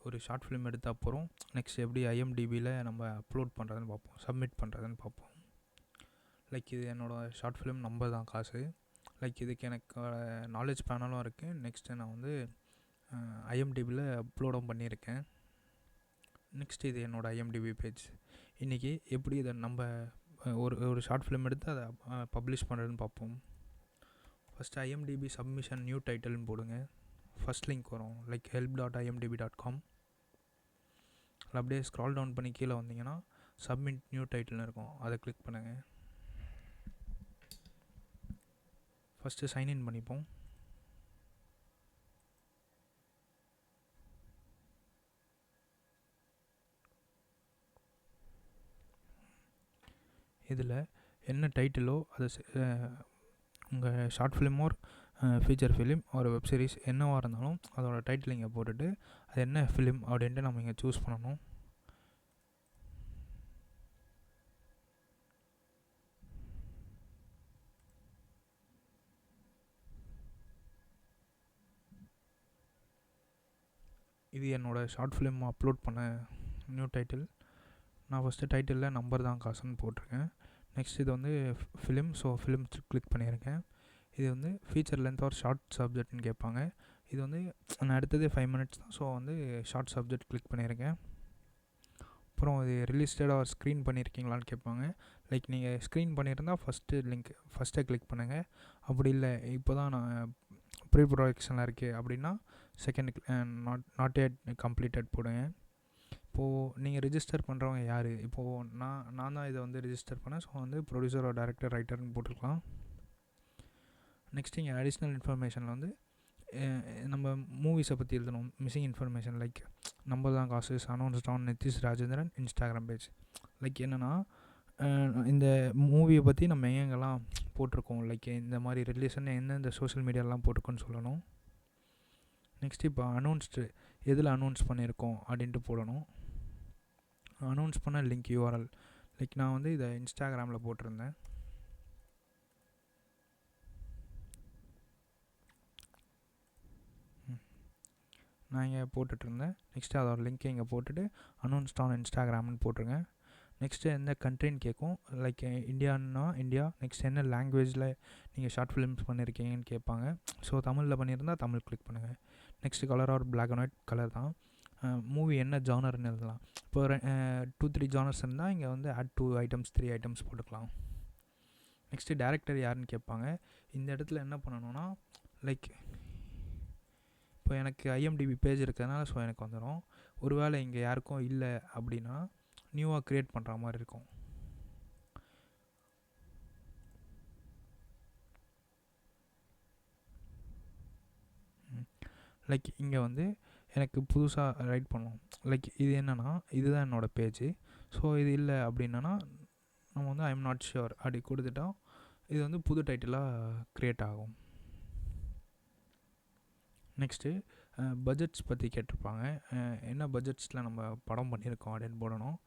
ஒரு short film எடுத்த அப்புறம் நெக்ஸ்ட் எப்படி ஐஎம்டிபியில் நம்ம அப்லோட் பண்ணுறதுன்னு பார்ப்போம், சப்மிட் பண்ணுறதுன்னு பார்ப்போம். லைக் இது என்னோடய ஷார்ட் ஃபிலிம் நம்ப தான் காசு. லைக் இதுக்கு எனக்கு நாலேஜ் பேனலும் இருக்குது. நெக்ஸ்ட்டு நான் வந்து ஐஎம்டிபியில் அப்லோடும் பண்ணியிருக்கேன். நெக்ஸ்ட் இது என்னோடய ஐஎம்டிபி பேஜ். இன்றைக்கி எப்படி இதை நம்ம ஒரு ஷார்ட் ஃபிலிம் எடுத்து அதை பப்ளிஷ் பண்ணுறதுன்னு பார்ப்போம். ஃபஸ்ட்டு ஐஎம்டிபி சப்மிஷன் நியூ டைட்டில்னு போடுங்க. ஃபஸ்ட் லிங்க் வரும், லைக் help.imdb.com. அதில் அப்படியே ஸ்க்ரால் டவுன் பண்ணி கீழே வந்தீங்கன்னா சப்மிட் நியூ டைட்டில்னு இருக்கும், அதை கிளிக் பண்ணுங்கள். ஃபஸ்ட்டு சைன்இன் பண்ணிப்போம். இதில் என்ன டைட்டிலோ அது உங்கள் ஷார்ட் ஃபிலிம் ஒரு ஃபீச்சர் ஃபிலிம் ஒரு வெப் சீரிஸ் என்னவாக இருந்தாலும் அதோட டைட்டில் இங்கே போட்டுட்டு அது என்ன ஃபிலிம் அப்படின்ட்டு நம்ம இங்கே சூஸ் பண்ணணும். இது என்னோடய ஷார்ட் ஃபிலிம் அப்லோட் பண்ண நியூ டைட்டில். நான் ஃபஸ்ட்டு டைட்டிலில் நம்பர் தான் காசுன்னு போட்டிருக்கேன். நெக்ஸ்ட் இது வந்து ஃபிலிம், ஸோ ஃபிலிம் கிளிக் பண்ணியிருக்கேன். இது வந்து ஃபீச்சர் லென்த் ஆர் ஷார்ட் சப்ஜெக்ட்னு கேட்பாங்க. இது வந்து நான் எடுத்தது 5 minutes தான், ஸோ வந்து ஷார்ட் சப்ஜெக்ட் கிளிக் பண்ணியிருக்கேன். அப்புறம் இது ரிலீஸ்டட் ஆர் ஸ்க்ரீன் பண்ணியிருக்கீங்களான்னு கேட்பாங்க. லைக் நீங்கள் ஸ்க்ரீன் பண்ணியிருந்தால் ஃபஸ்ட்டை கிளிக் பண்ணுங்கள். அப்படி இல்லை இப்போ தான் நான் ப்ரீ ப்ரொடக்ஷனில் இருக்குது அப்படின்னா செகண்ட் நாட் எட் கம்ப்ளீட்டட் போடுங்க. இப்போது நீங்கள் ரிஜிஸ்டர் பண்ணுறவங்க யார்? இப்போது நான் தான் இதை வந்து ரிஜிஸ்டர் பண்ணேன், ஸோ வந்து ப்ரொடியூசர் ஆர் டைரக்டர் ரைட்டர்னு போட்டிருக்கலாம். நெக்ஸ்ட் இங்கே அடிஷ்னல் இன்ஃபர்மேஷனில் வந்து நம்ம மூவிஸை பற்றி எழுதணும். மிஸ்ஸிங் இன்ஃபர்மேஷன் லைக் நம்ம தான் காசு announced on Nitish Rajendran Instagram page. Like என்னென்னா இந்த மூவியை பற்றி நம்ம எங்கெங்கெல்லாம் போட்டிருக்கோம், லைக் இந்த மாதிரி ரிலீஷன் எந்தெந்த சோஷியல் மீடியாலாம் போட்டிருக்கோன்னு சொல்லணும். நெக்ஸ்ட் இப்போ அனௌன்ஸ்டு எதில் அனௌன்ஸ் பண்ணியிருக்கோம் அப்படின்ட்டு போடணும். அனௌன்ஸ் பண்ண லிங்க் யூஆர்எல், லைக் நான் வந்து இதை இன்ஸ்டாகிராமில் போட்டிருந்தேன். நான் இங்கே போட்டுட்ருந்தேன். நெக்ஸ்ட்டு அதோட லிங்க்கை இங்கே போட்டுட்டு அனௌன்ஸ்ட் ஆன் இன்ஸ்டாகிராம்னு போட்டுருங்க. நெக்ஸ்ட்டு எந்த கண்ட்ரின்னு கேட்கும், லைக் இந்தியான்னா இந்தியா. நெக்ஸ்ட் என்ன லாங்குவேஜில் நீங்கள் ஷார்ட் ஃபிலிம்ஸ் பண்ணியிருக்கீங்கன்னு கேட்பாங்க. ஸோ தமிழில் பண்ணியிருந்தால் தமிழ் கிளிக் பண்ணுங்கள். Next colour or black and white colour தான். மூவி என்ன ஜானர்னு எழுதலாம். இப்போ 2-3 ஜானர்ஸ் இருந்தால் இங்கே வந்து ஆட் 2 items 3 items போட்டுக்கலாம். நெக்ஸ்ட்டு டேரக்டர் யாருன்னு கேட்பாங்க. இந்த இடத்துல என்ன பண்ணணும்னா லைக் இப்போ எனக்கு ஐஎம்டிபி பேஜ் இருக்கிறதுனால ஸோ எனக்கு வந்துடும். ஒருவேளை இங்கே யாருக்கும் இல்லை அப்படின்னா நியூவாக க்ரியேட் பண்ணுற மாதிரி இருக்கும். லைக் இங்கே வந்து எனக்கு புதுசாக ரைட் பண்ணணும். லைக் இது என்னென்னா இதுதான் என்னோடய பேஜ். ஸோ இது இல்லை அப்படின்னா நம்ம வந்து ஐ எம் நாட் ஷுர் அப்படி கொடுத்துட்டோம். இது வந்து புது டைட்டிலாக க்ரியேட் ஆகும். நெக்ஸ்ட்டு பட்ஜெட்ஸ் பற்றி கேட்டிருப்பாங்க. என்ன பட்ஜெட்ஸில் நம்ம படம் பண்ணியிருக்கோம் அப்படின்னு போடணும்.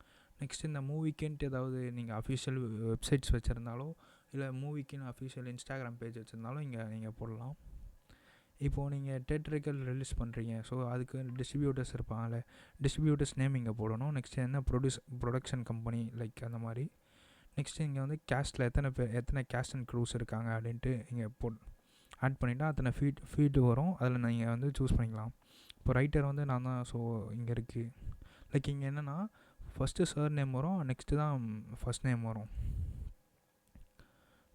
நெக்ஸ்ட் இந்த மூவிக்குன்ட்டு ஏதாவது நீங்கள் அஃபிஷியல் வெப்சைட்ஸ் வச்சுருந்தாலோ இல்லை மூவிக்குன்னு அஃபிஷியல் இன்ஸ்டாகிராம் பேஜ் வச்சுருந்தாலும் இங்கே நீங்கள் போடலாம். இப்போது நீங்கள் தேட்டரிக்கல் ரிலீஸ் பண்ணுறீங்க, ஸோ அதுக்கு டிஸ்ட்ரிபியூட்டர்ஸ் இருப்பாங்கள்ல, டிஸ்ட்ரிபியூட்டர்ஸ் நேம் இங்கே போடணும். நெக்ஸ்ட்டு என்ன ப்ரொடக்ஷன் கம்பெனி லைக் அந்த மாதிரி. நெக்ஸ்ட்டு இங்கே வந்து கேஸ்ட்டில் எத்தனை கேஸ்ட் அண்ட் க்ரூஸ் இருக்காங்க அப்படின்ட்டு இங்கே ஆட் பண்ணிவிட்டால் அத்தனை ஃபீட்டு வரும். அதில் நீங்கள் வந்து சூஸ் பண்ணிக்கலாம். இப்போ ரைட்டர் வந்து நான் தான், ஸோ இங்கே இருக்குது. லைக் இங்கே என்னென்னா ஃபஸ்ட்டு சர் நேம் வரும், நெக்ஸ்ட்டு தான் ஃபஸ்ட் நேம் வரும்.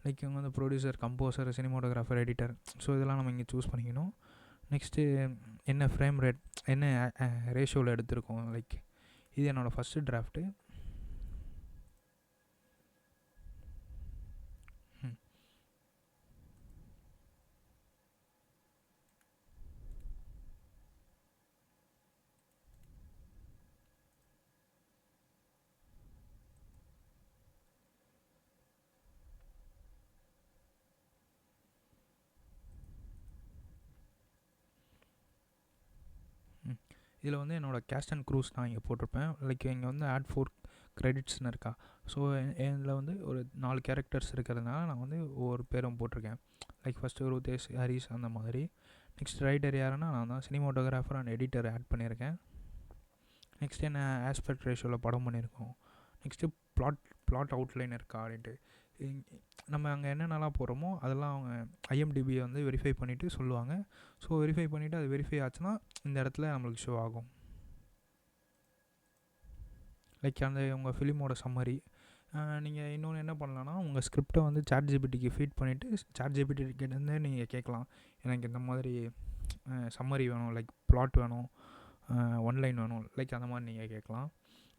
லைக் இவங்க வந்து producer, composer, cinematographer, editor, so இதெல்லாம் நம்ம இங்கே சூஸ் பண்ணிக்கணும். நெக்ஸ்ட்டு என்ன ஃப்ரேம் ரேட் என்ன ரேஷியோவில் எடுத்திருக்கோம். லைக் இது என்னோடய ஃபஸ்ட்டு டிராஃப்ட்டு. இதில் வந்து என்னோடய கேஸ்ட் அண்ட் க்ரூஸ் நான் இங்கே போட்டிருப்பேன். லைக் இங்கே வந்து ஆட் 4 கிரெடிட்ஸ்னு இருக்கா. ஸோ இதில் வந்து ஒரு 4 கேரக்டர்ஸ் இருக்கிறதுனால நான் வந்து ஒவ்வொரு பேரும் போட்டிருக்கேன். லைக் ஃபஸ்ட்டு ரூதேஷ், ஹரிஸ் அந்த மாதிரி. நெக்ஸ்ட் ரைட்டர் யாருன்னா நான் தான். சினிமாட்டோகிராஃபர் அண்ட் எடிட்டர் ஆட் பண்ணியிருக்கேன். நெக்ஸ்ட் என்ன ஆஸ்பெக்ட் ரேஷியோவில் படம் பண்ணியிருக்கோம். நெக்ஸ்ட்டு பிளாட் அவுட்லைன் இருக்கா அப்படின்ட்டு நம்ம அங்கே என்னென்னலாம் போடுறோமோ அதெல்லாம் அவங்க ஐஎம்டிபியை வந்து வெரிஃபை பண்ணிவிட்டு சொல்லுவாங்க. ஸோ வெரிஃபை பண்ணிவிட்டு அது வெரிஃபை ஆச்சுன்னா இந்த இடத்துல நம்மளுக்கு ஷோ ஆகும். லைக் அந்த உங்கள் ஃபிலிமோட சம்மரி. நீங்கள் இன்னொன்று என்ன பண்ணலான்னா உங்கள் ஸ்கிரிப்டை வந்து சாட்ஜிபிட்டிக்கு ஃபீட் பண்ணிவிட்டு சாட்ஜிபிட்டிக்கிட்டேருந்து நீங்கள் கேட்கலாம், எனக்கு இந்த மாதிரி சம்மரி வேணும், லைக் பிளாட் வேணும், ஒன்லைன் வேணும், லைக் அந்த மாதிரி நீங்கள் கேட்கலாம்.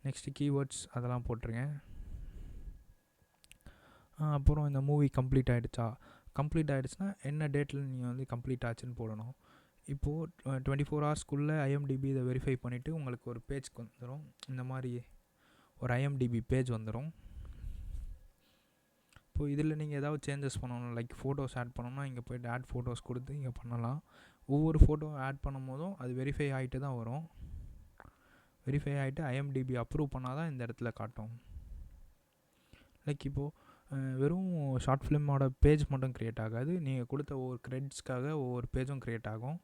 நெக்ஸ்ட்டு கீவேர்ட்ஸ் அதெல்லாம் போட்டுருங்க. அப்புறம் இந்த மூவி கம்ப்ளீட் ஆகிடுச்சுன்னா என்ன டேட்டில் நீங்கள் வந்து கம்ப்ளீட் ஆச்சுன்னு போடணும். இப்போது 24 ஹவர்ஸ்க்குள்ளே ஐஎம்டிபி இதை வெரிஃபை பண்ணிவிட்டு உங்களுக்கு ஒரு பேஜ்க்கு வந்துடும். இந்த மாதிரி ஒரு ஐஎம்டிபி பேஜ் வந்துடும். இப்போது இதில் நீங்கள் ஏதாவது சேஞ்சஸ் பண்ணணும், லைக் ஃபோட்டோஸ் ஆட் பண்ணணும்னா இங்கே போய்ட்டு ஆட் ஃபோட்டோஸ் கொடுத்து இங்கே பண்ணலாம். ஒவ்வொரு ஃபோட்டோ ஆட் பண்ணும் போதும் அது வெரிஃபை ஆகிட்டு தான் வரும். வெரிஃபை ஆகிட்டு ஐஎம்டிபி அப்ரூவ் பண்ணால் தான் இந்த இடத்துல காட்டும். லைக் இப்போது வெறும் ஷார்ட் ஃபிலிமோட பேஜ் மட்டும் க்ரியேட் ஆகாது, நீங்கள் கொடுத்த ஒவ்வொரு கிரெடிட்ஸ்க்காக ஒவ்வொரு பேஜும் க்ரியேட் ஆகும்.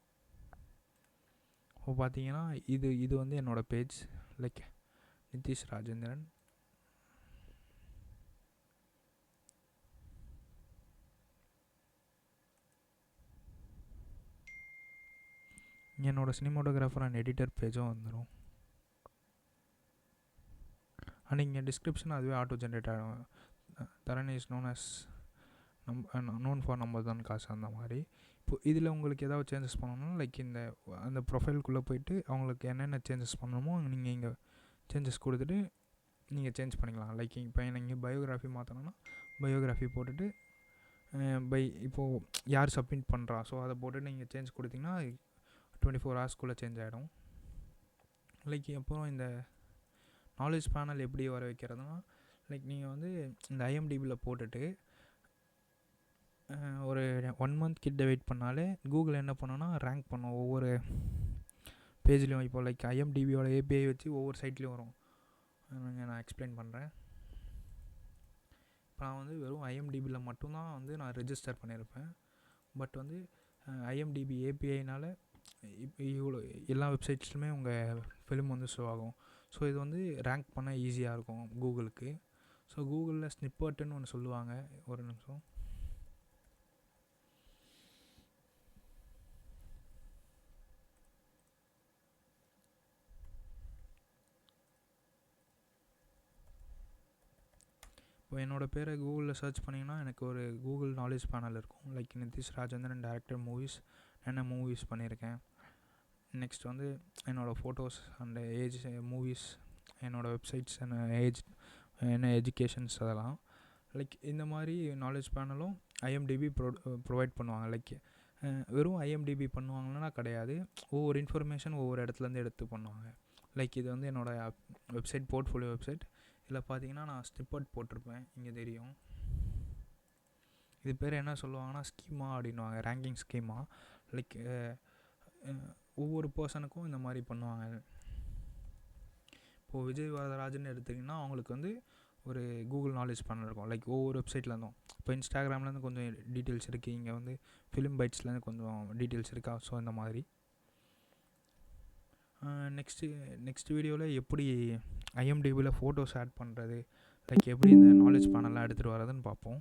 இப்போ பார்த்தீங்கன்னா இது வந்து என்னோடய பேஜ், லைக் நிதிஷ் ராஜேந்திரன். என்னோடய சினிமாட்டோகிராஃபர் அண்ட் எடிட்டர் பேஜும் வந்துடும். அண்ட் இங்கே டிஸ்கிரிப்ஷன் அதுவே ஆட்டோ ஜென்ரேட் ஆகிடும். தரணி இஸ் நோன் ஃபார் நம்பர் தான் காசு, அந்த மாதிரி. இப்போ இதில் உங்களுக்கு ஏதாவது சேஞ்சஸ் பண்ணணும்னா லைக் அந்த ப்ரொஃபைலுக்குள்ளே போய்ட்டு அவங்களுக்கு என்னென்ன சேஞ்சஸ் பண்ணணுமோ நீங்கள் இங்கே சேஞ்சஸ் கொடுத்துட்டு நீங்கள் சேஞ்ச் பண்ணிக்கலாம். லைக் இப்போ நீங்கள் பயோகிராஃபி மாற்றணும்னா பயோகிராஃபி போட்டுட்டு இப்போது யார் சப்மிட் பண்ணுறா, ஸோ அதை போட்டுட்டு நீங்கள் சேஞ்ச் கொடுத்தீங்கன்னா 24 ஹவர்ஸ்க்குள்ளே சேஞ்ச் ஆகிடும். லைக் அப்புறம் இந்த நாலேஜ் பேனல் எப்படி வர வைக்கிறதுனா, லைக் நீங்கள் வந்து இந்த ஐஎம்டிபியில் போட்டுட்டு ஒரு 1 month கிட்ட வெயிட் பண்ணாலே கூகுள் என்ன பண்ணோன்னா ரேங்க் பண்ணும் ஒவ்வொரு பேஜ்லேயும். இப்போ லைக் ஐஎம்டிபியோட ஏபிஐ வச்சு ஒவ்வொரு சைட்லேயும் வரும். நான் எக்ஸ்பிளைன் பண்ணுறேன். இப்போ நான் வந்து வெறும் ஐஎம்டிபியில் மட்டும்தான் வந்து நான் ரெஜிஸ்டர் பண்ணியிருப்பேன். பட் வந்து ஐஎம்டிபி ஏபிஐனால் இவ்வளோ எல்லா வெப்சைட்ஸ்லையுமே உங்கள் ஃபிலிம் வந்து ஷோ ஆகும். ஸோ இது வந்து ரேங்க் பண்ண ஈஸியாக இருக்கும் கூகுளுக்கு. ஸோ கூகுளில் ஸ்னிப்பர்ட்டுன்னு ஒன்று சொல்லுவாங்க. ஒரு நிமிஷம். இப்போ என்னோடய பேரை கூகுளில் சர்ச் பண்ணிங்கன்னா எனக்கு ஒரு கூகுள் நாலேஜ் பேனல் இருக்கும். Like Nitish Rajendran director movies, என்ன மூவிஸ் பண்ணியிருக்கேன், நெக்ஸ்ட் வந்து என்னோடய ஃபோட்டோஸ் அண்ட் ஏஜ், மூவிஸ், என்னோடய வெப்சைட்ஸ், என்ன எஜுகேஷன்ஸ், அதெல்லாம். லைக் இந்த மாதிரி நாலேஜ் பேனலும் ஐஎம்டிபி ப்ரொவைட் பண்ணுவாங்க. லைக் வெறும் ஐஎம்டிபி பண்ணுவாங்கன்னா கிடையாது, ஒவ்வொரு இன்ஃபர்மேஷன் ஒவ்வொரு இடத்துலேருந்து எடுத்து பண்ணுவாங்க. லைக் இது வந்து என்னோடய வெப்சைட், போர்ட்ஃபோலியோ வெப்சைட். இதில் பார்த்தீங்கன்னா நான் ஸ்னிப்பட் போட்டிருப்பேன், இங்கே தெரியும். இது பேர் என்ன சொல்லுவாங்கன்னா ஸ்கீமா அப்படின்வாங்க, ரேங்கிங் ஸ்கீமா. லைக் ஒவ்வொரு பர்சனுக்கும் இந்த மாதிரி பண்ணுவாங்க. இப்போது விஜய் வரதராஜன் எடுத்திங்கன்னா அவங்களுக்கு வந்து ஒரு கூகுள் நாலேஜ் பேனல் இருக்கும். லைக் ஒவ்வொரு வெப்சைட்லேருந்தும், இப்போ இன்ஸ்டாகிராம்லேருந்து கொஞ்சம் டீட்டெயில்ஸ் இருக்குது, இங்கே வந்து ஃபிலிம் பைட்ஸ்லேருந்து கொஞ்சம் டீட்டெயில்ஸ் இருக்கா. ஸோ இந்த மாதிரி நெக்ஸ்ட் வீடியோவில் எப்படி ஐஎம்டிபியில் ஃபோட்டோஸ் ஆட் பண்ணுறது, லைக் எப்படி இந்த நாலேஜ் பேனல்லாம் எடுத்துகிட்டு வரதுன்னு பார்ப்போம்.